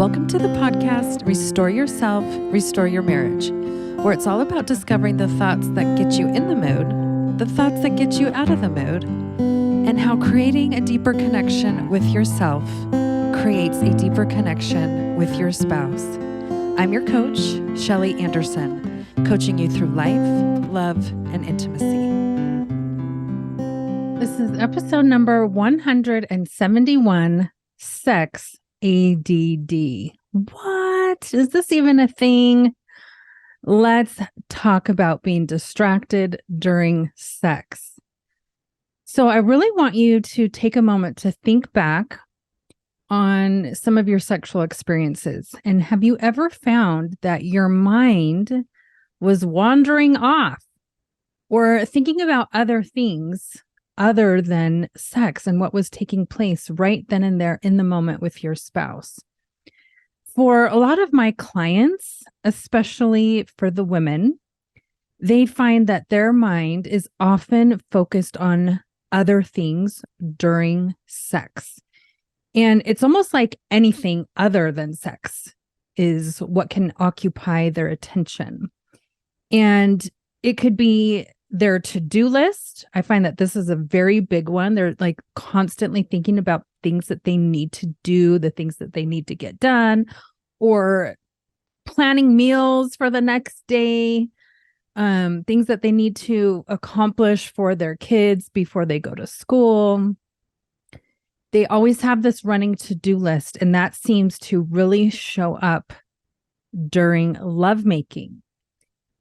Welcome to the podcast, Restore Yourself, Restore Your Marriage, where it's all about discovering the thoughts that get you in the mood, the thoughts that get you out of the mood, and how creating a deeper connection with yourself creates a deeper connection with your spouse. I'm your coach, Shelly Anderson, coaching you through life, love, and intimacy. This is episode number 171, Sex A.D.D. What? Is this even a thing? Let's talk about being distracted during sex. So I really want you to take a moment to think back on some of your sexual experiences. And have you ever found that your mind was wandering off or thinking about other things other than sex and what was taking place right then and there in the moment with your spouse? For a lot of my clients, especially for the women, they find that their mind is often focused on other things during sex. And it's almost like anything other than sex is what can occupy their attention. And it could be their to-do list. I find that this is a very big one. They're like constantly thinking about things that they need to do, the things that they need to get done, or planning meals for the next day, things that they need to accomplish for their kids before they go to school. They always have this running to-do list, and that seems to really show up during lovemaking.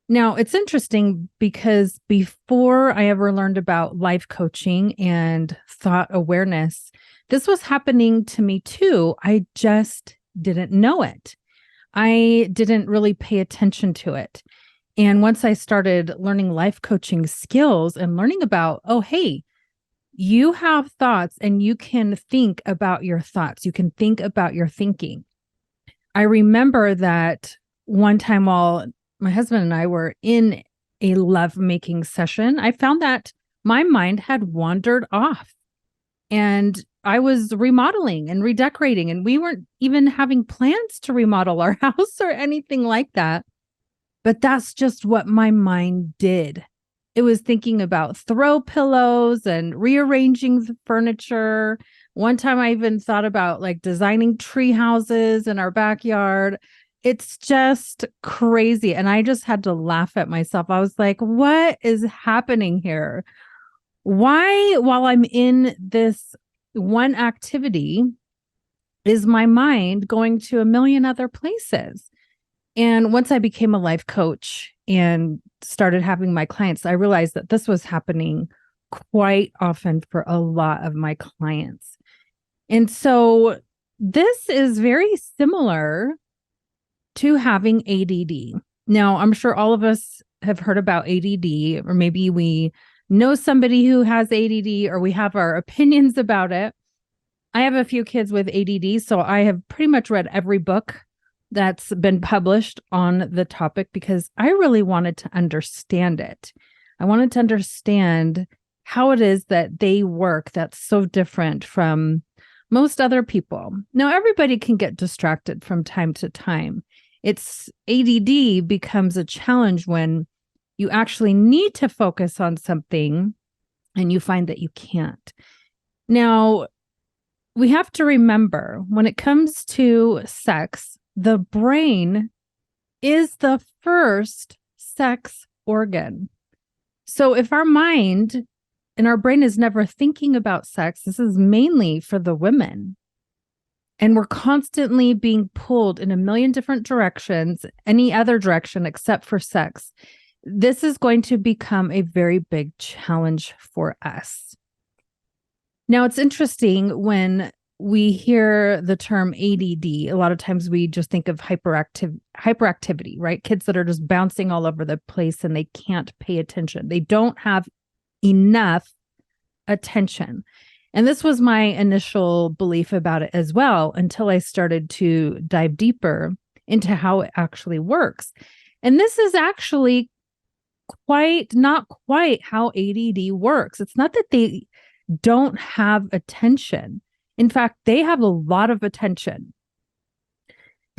Now, it's interesting because before I ever learned about life coaching and thought awareness, this was happening to me too. I just didn't know it. I didn't really pay attention to it. And once I started learning life coaching skills and learning about, oh, hey, you have thoughts and you can think about your thoughts. You can think about your thinking. I remember that one time while my husband and I were in a lovemaking session, I found that my mind had wandered off and I was remodeling and redecorating, and we weren't even having plans to remodel our house or anything like that. But that's just what my mind did. It was thinking about throw pillows and rearranging the furniture. One time I even thought about like designing tree houses in our backyard. It's just crazy. And I just had to laugh at myself. I was like, what is happening here? Why, while I'm in this one activity, is my mind going to a million other places? And once I became a life coach and started having my clients, I realized that this was happening quite often for a lot of my clients. And so this is very similar to having ADD. Now, I'm sure all of us have heard about ADD, or maybe we know somebody who has ADD, or we have our opinions about it. I have a few kids with ADD, so I have pretty much read every book that's been published on the topic because I really wanted to understand it. I wanted to understand how it is that they work that's so different from most other people. Now, everybody can get distracted from time to time. It's ADD becomes a challenge when you actually need to focus on something and you find that you can't. Now, we have to remember when it comes to sex, the brain is the first sex organ. So if our mind and our brain is never thinking about sex, this is mainly for the women. And we're constantly being pulled in a million different directions, any other direction except for sex. This is going to become a very big challenge for us. Now, it's interesting when we hear the term ADD, a lot of times we just think of hyperactivity, right? Kids that are just bouncing all over the place and they can't pay attention. They don't have enough attention. And this was my initial belief about it as well, until I started to dive deeper into how it actually works. And this is actually not quite how ADD works. It's not that they don't have attention. In fact, they have a lot of attention.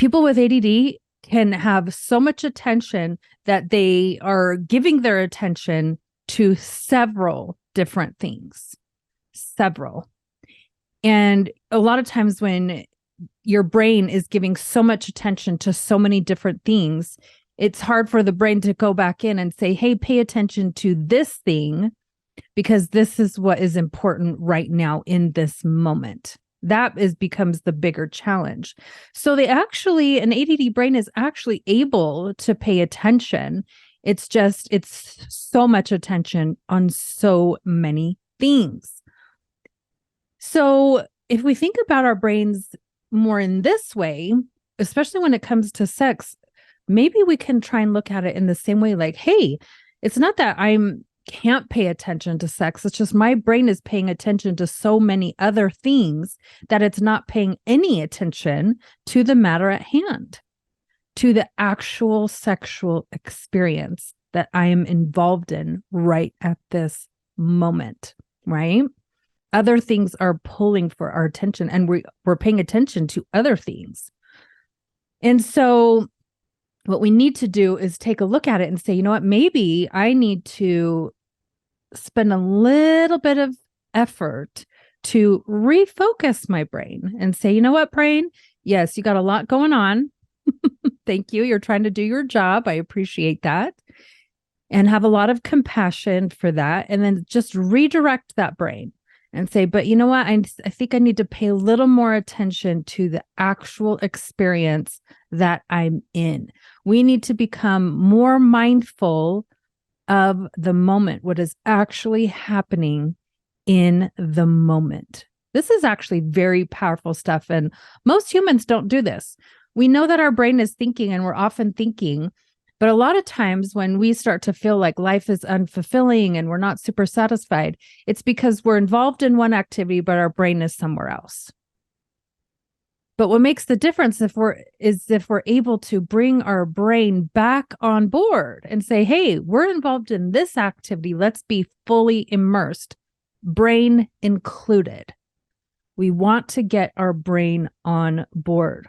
People with ADD can have so much attention that they are giving their attention to several different things. Several. And a lot of times when your brain is giving so much attention to so many different things, it's hard for the brain to go back in and say, hey, pay attention to this thing because this is what is important right now in this moment. That becomes the bigger challenge. So an ADD brain is actually able to pay attention. It's so much attention on so many things. So if we think about our brains more in this way, especially when it comes to sex, maybe we can try and look at it in the same way, like, hey, it's not that I can't pay attention to sex. It's just my brain is paying attention to so many other things that it's not paying any attention to the matter at hand, to the actual sexual experience that I am involved in right at this moment, right? Other things are pulling for our attention, and we're paying attention to other things. And so what we need to do is take a look at it and say, you know what, maybe I need to spend a little bit of effort to refocus my brain and say, you know what, brain, yes, you got a lot going on. Thank you. You're trying to do your job. I appreciate that. And have a lot of compassion for that. And then just redirect that brain and say, but you know what? I think I need to pay a little more attention to the actual experience that I'm in. We need to become more mindful of the moment, what is actually happening in the moment. This is actually very powerful stuff. And most humans don't do this. We know that our brain is thinking, and we're often thinking, but a lot of times when we start to feel like life is unfulfilling and we're not super satisfied, it's because we're involved in one activity, but our brain is somewhere else. But what makes the difference if we're able to bring our brain back on board and say, hey, we're involved in this activity. Let's be fully immersed, brain included. We want to get our brain on board.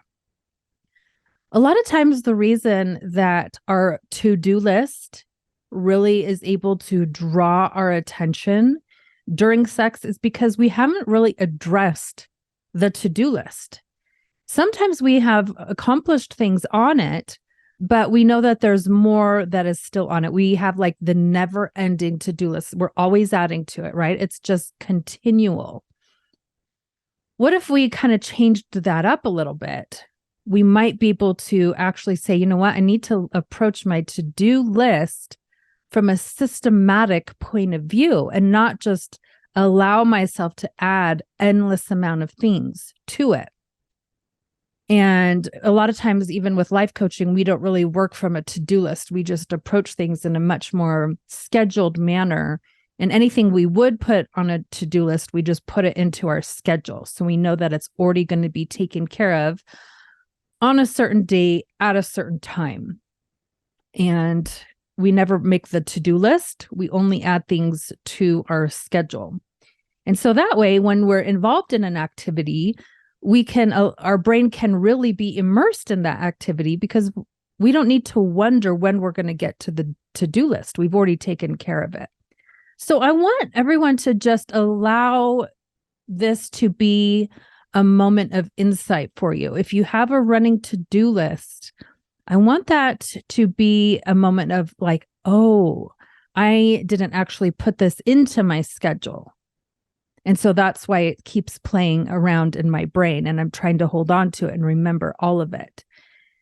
A lot of times the reason that our to-do list really is able to draw our attention during sex is because we haven't really addressed the to-do list. Sometimes we have accomplished things on it, but we know that there's more that is still on it. We have like the never-ending to-do list. We're always adding to it, right? It's just continual. What if we kind of changed that up a little bit? We might be able to actually say, you know what, I need to approach my to-do list from a systematic point of view and not just allow myself to add endless amount of things to it. And a lot of times, even with life coaching, we don't really work from a to-do list. We just approach things in a much more scheduled manner. And anything we would put on a to-do list, we just put it into our schedule. So we know that it's already going to be taken care of on a certain day at a certain time. And we never make the to-do list. We only add things to our schedule. And so that way, when we're involved in an activity, our brain can really be immersed in that activity because we don't need to wonder when we're going to get to the to-do list. We've already taken care of it. So I want everyone to just allow this to be a moment of insight for you. If you have a running to-do list, I want that to be a moment of like, oh, I didn't actually put this into my schedule. And so that's why it keeps playing around in my brain, and I'm trying to hold on to it and remember all of it.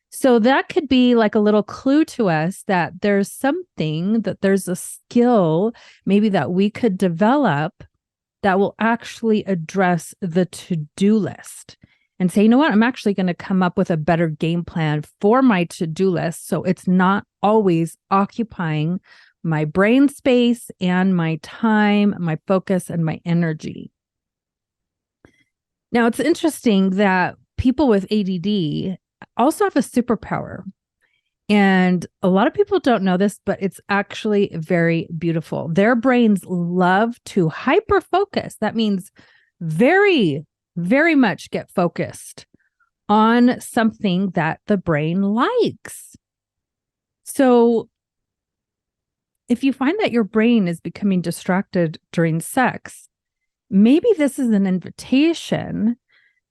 So that could be like a little clue to us that there's a skill maybe that we could develop that will actually address the to-do list and say, you know what, I'm actually going to come up with a better game plan for my to-do list so it's not always occupying my brain space and my time, my focus, and my energy. Now, it's interesting that people with ADD also have a superpower. And a lot of people don't know this, but it's actually very beautiful. Their brains love to hyper-focus. That means very, very much get focused on something that the brain likes. So if you find that your brain is becoming distracted during sex, maybe this is an invitation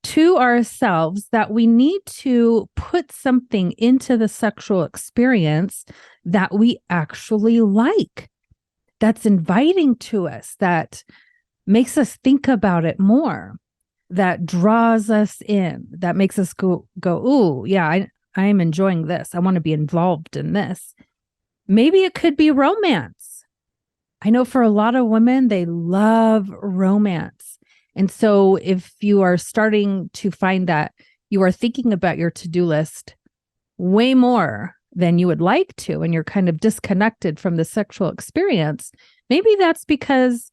to ourselves that we need to put something into the sexual experience that we actually like, that's inviting to us, that makes us think about it more, that draws us in, that makes us go, ooh, yeah, I'm enjoying this. I want to be involved in this. Maybe it could be romance. I know for a lot of women, they love romance. And so if you are starting to find that you are thinking about your to-do list way more than you would like to, and you're kind of disconnected from the sexual experience, maybe that's because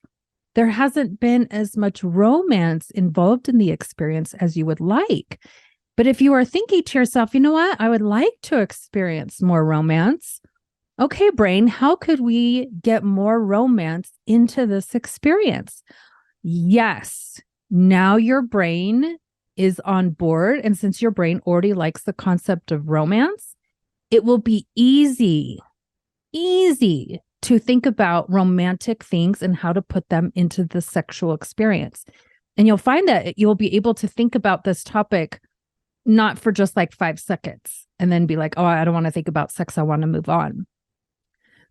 there hasn't been as much romance involved in the experience as you would like. But if you are thinking to yourself, you know what, I would like to experience more romance. Okay, brain, how could we get more romance into this experience? Yes, now your brain is on board. And since your brain already likes the concept of romance, it will be easy to think about romantic things and how to put them into the sexual experience. And you'll find that you'll be able to think about this topic not for just like 5 seconds and then be like, oh, I don't want to think about sex. I want to move on.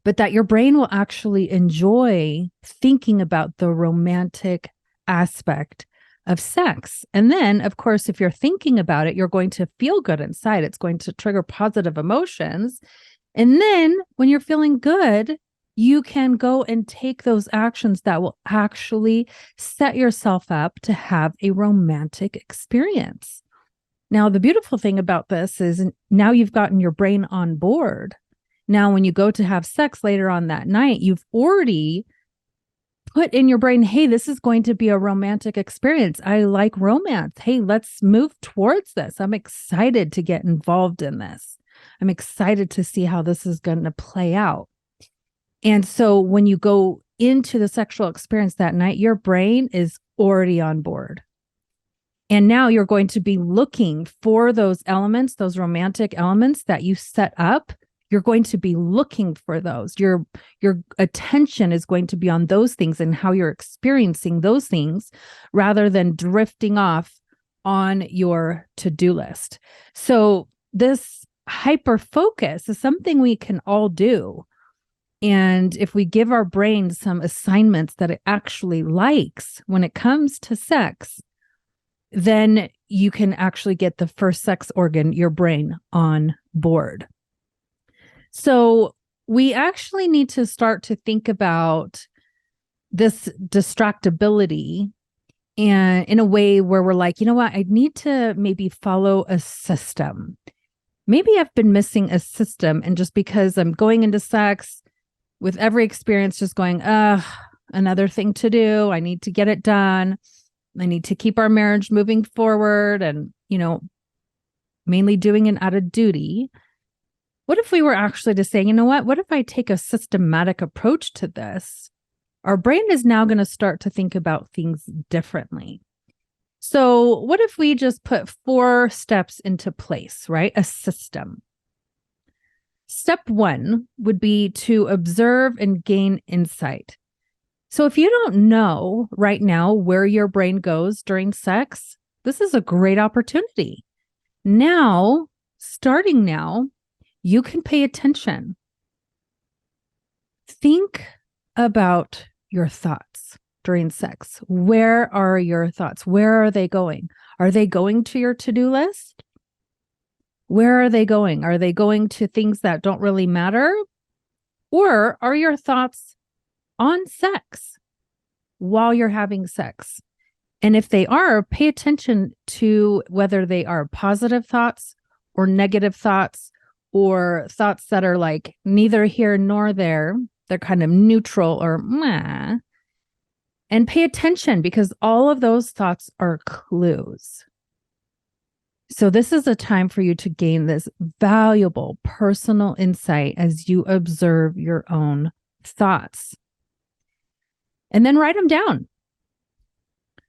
But that your brain will actually enjoy thinking about the romantic aspect of sex. And then, of course, if you're thinking about it, you're going to feel good inside. It's going to trigger positive emotions. And then when you're feeling good, you can go and take those actions that will actually set yourself up to have a romantic experience. Now, the beautiful thing about this is now you've gotten your brain on board. Now, when you go to have sex later on that night, you've already put in your brain, hey, this is going to be a romantic experience. I like romance. Hey, let's move towards this. I'm excited to get involved in this. I'm excited to see how this is going to play out. And so when you go into the sexual experience that night, your brain is already on board. And now you're going to be looking for those elements, those romantic elements that you set up. You're going to be looking for those. Your attention is going to be on those things and how you're experiencing those things rather than drifting off on your to-do list. So this hyper focus is something we can all do. And if we give our brain some assignments that it actually likes when it comes to sex, then you can actually get the first sex organ, your brain, on board. So we actually need to start to think about this distractibility and in a way where we're like, you know what, I need to maybe follow a system. Maybe I've been missing a system, and just because I'm going into sex with every experience just going, another thing to do. I need to get it done. I need to keep our marriage moving forward and, mainly doing it out of duty. What if we were actually to say, you know what if I take a systematic approach to this? Our brain is now going to start to think about things differently. So what if we just put 4 steps into place, right? A system. Step 1 would be to observe and gain insight. So if you don't know right now where your brain goes during sex, this is a great opportunity. Now, starting now, you can pay attention. Think about your thoughts during sex. Where are your thoughts? Where are they going? Are they going to your to-do list? Where are they going? Are they going to things that don't really matter? Or are your thoughts on sex while you're having sex? And if they are, pay attention to whether they are positive thoughts or negative thoughts or thoughts that are like neither here nor there. They're kind of neutral or meh. And pay attention because all of those thoughts are clues. So this is a time for you to gain this valuable personal insight as you observe your own thoughts. And then write them down.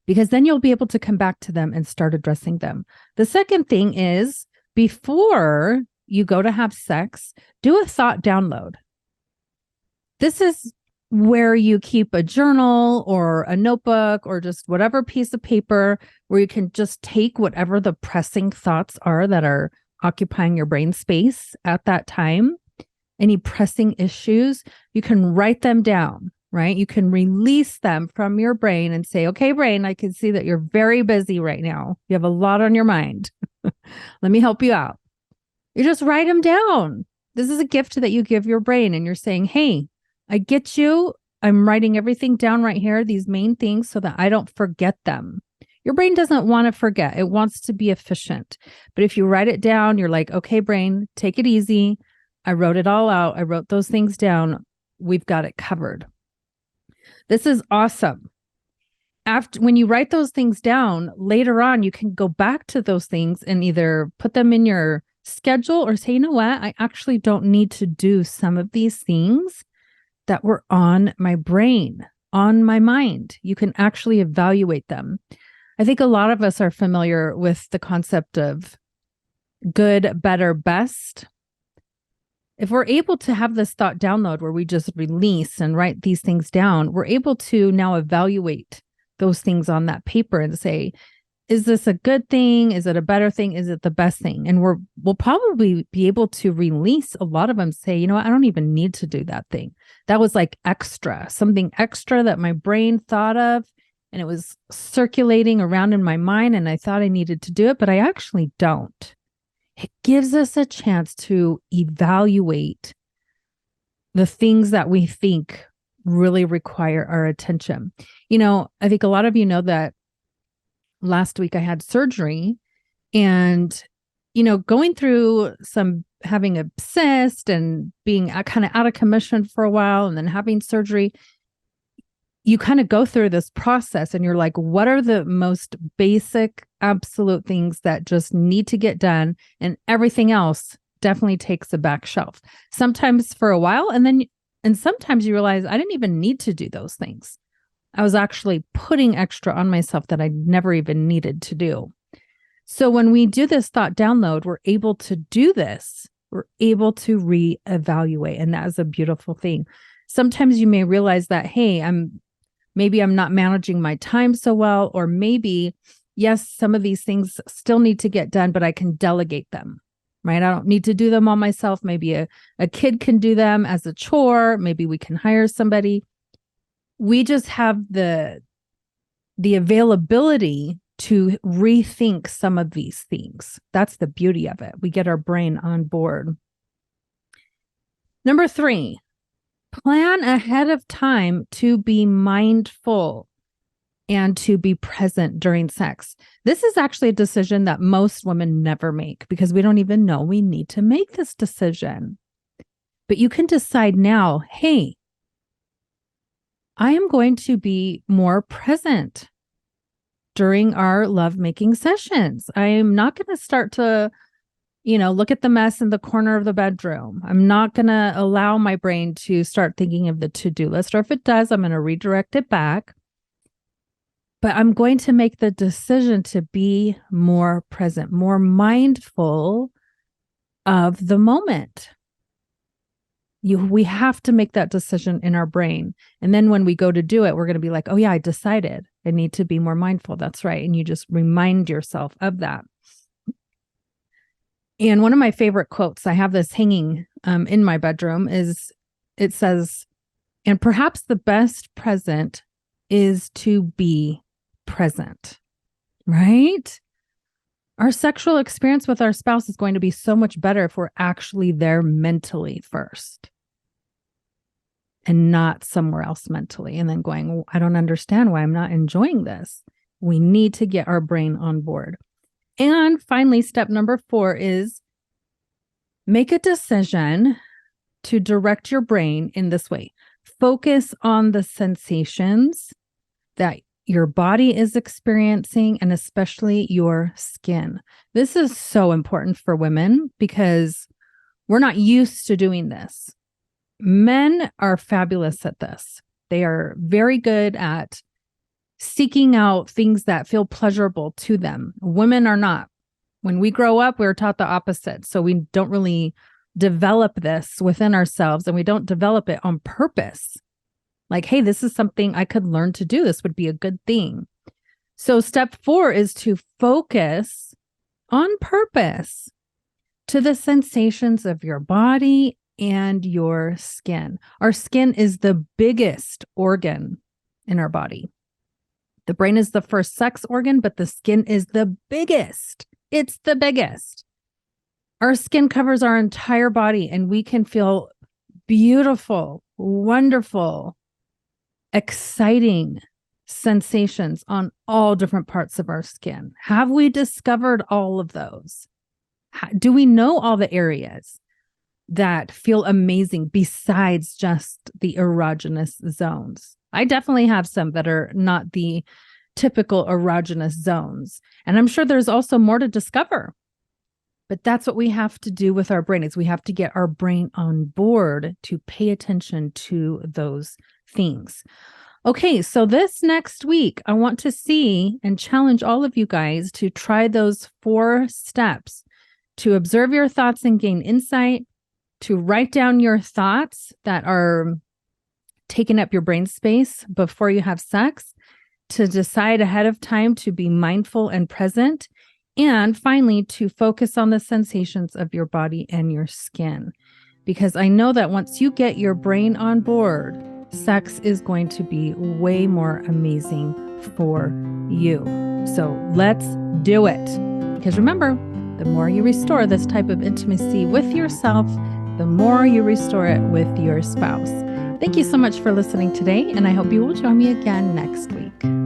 because then you'll be able to come back to them and start addressing them. The second thing is, before you go to have sex, do a thought download. This is where you keep a journal or a notebook or just whatever piece of paper where you can just take whatever the pressing thoughts are that are occupying your brain space at that time. Any pressing issues, you can write them down, right? You can release them from your brain and say, okay, brain, I can see that you're very busy right now. You have a lot on your mind. Let me help you out. You just write them down. This is a gift that you give your brain, and you're saying, hey, I get you. I'm writing everything down right here, these main things, so that I don't forget them. Your brain doesn't want to forget. It wants to be efficient. But if you write it down, you're like, okay, brain, take it easy. I wrote it all out. I wrote those things down. We've got it covered. This is awesome. When you write those things down, later on, you can go back to those things and either put them in your schedule or say, you know what? I actually don't need to do some of these things that were on my brain, on my mind. You can actually evaluate them. I think a lot of us are familiar with the concept of good, better, best. If we're able to have this thought download where we just release and write these things down, we're able to now evaluate those things on that paper and say, is this a good thing? Is it a better thing? Is it the best thing? And we'll probably be able to release a lot of them, say, you know what? I don't even need to do that thing. That was like extra, something extra that my brain thought of, and it was circulating around in my mind, and I thought I needed to do it, but I actually don't. It gives us a chance to evaluate the things that we think really require our attention. You know, I think a lot of you know that last week I had surgery, and, you know, going through having a cyst and being kind of out of commission for a while and then having surgery, you kind of go through this process and you're like, what are the most basic, absolute things that just need to get done? And everything else definitely takes a back shelf. Sometimes for a while, and sometimes you realize I didn't even need to do those things. I was actually putting extra on myself that I never even needed to do. So when we do this thought download, we're able to do this. We're able to reevaluate. And that is a beautiful thing. Sometimes you may realize that, hey, maybe I'm not managing my time so well, or maybe, yes, some of these things still need to get done, but I can delegate them, right? I don't need to do them all myself. Maybe a kid can do them as a chore. Maybe we can hire somebody. We just have the availability to rethink some of these things. That's the beauty of it. We get our brain on board. Number 3, plan ahead of time to be mindful and to be present during sex. This is actually a decision that most women never make because we don't even know we need to make this decision. But you can decide now, hey, I am going to be more present during our lovemaking sessions. I am not going to start to, look at the mess in the corner of the bedroom. I'm not going to allow my brain to start thinking of the to-do list. Or if it does, I'm going to redirect it back. But I'm going to make the decision to be more present, more mindful of the moment. We have to make that decision in our brain. And then when we go to do it, we're going to be like, oh yeah, I decided I need to be more mindful. That's right. And you just remind yourself of that. And one of my favorite quotes, I have this hanging in my bedroom, it says, and perhaps the best present is to be present, right? Our sexual experience with our spouse is going to be so much better if we're actually there mentally first and not somewhere else mentally and then going, well, I don't understand why I'm not enjoying this. We need to get our brain on board. And finally, step number 4 is make a decision to direct your brain in this way. Focus on the sensations that your body is experiencing, and especially your skin. This is so important for women because we're not used to doing this. Men are fabulous at this. They are very good at seeking out things that feel pleasurable to them. Women are not. When we grow up, we're taught the opposite. So we don't really develop this within ourselves, and we don't develop it on purpose. Like, hey, this is something I could learn to do. This would be a good thing. So step 4 is to focus on purpose to the sensations of your body and your skin. Our skin is the biggest organ in our body. The brain is the first sex organ, but the skin is the biggest. It's the biggest. Our skin covers our entire body, and we can feel beautiful, wonderful, exciting sensations on all different parts of our skin. Have we discovered all of those? Do we know all the areas that feel amazing besides just the erogenous zones? I definitely have some that are not the typical erogenous zones. And I'm sure there's also more to discover. But that's what we have to do with our brain, is we have to get our brain on board to pay attention to those things. Okay, so this next week, I want to see and challenge all of you guys to try those 4 steps to observe your thoughts and gain insight, to write down your thoughts that are taking up your brain space before you have sex, to decide ahead of time to be mindful and present, and finally, to focus on the sensations of your body and your skin. Because I know that once you get your brain on board, sex is going to be way more amazing for you. So let's do it. Because remember, the more you restore this type of intimacy with yourself, the more you restore it with your spouse. Thank you so much for listening today, and I hope you will join me again next week.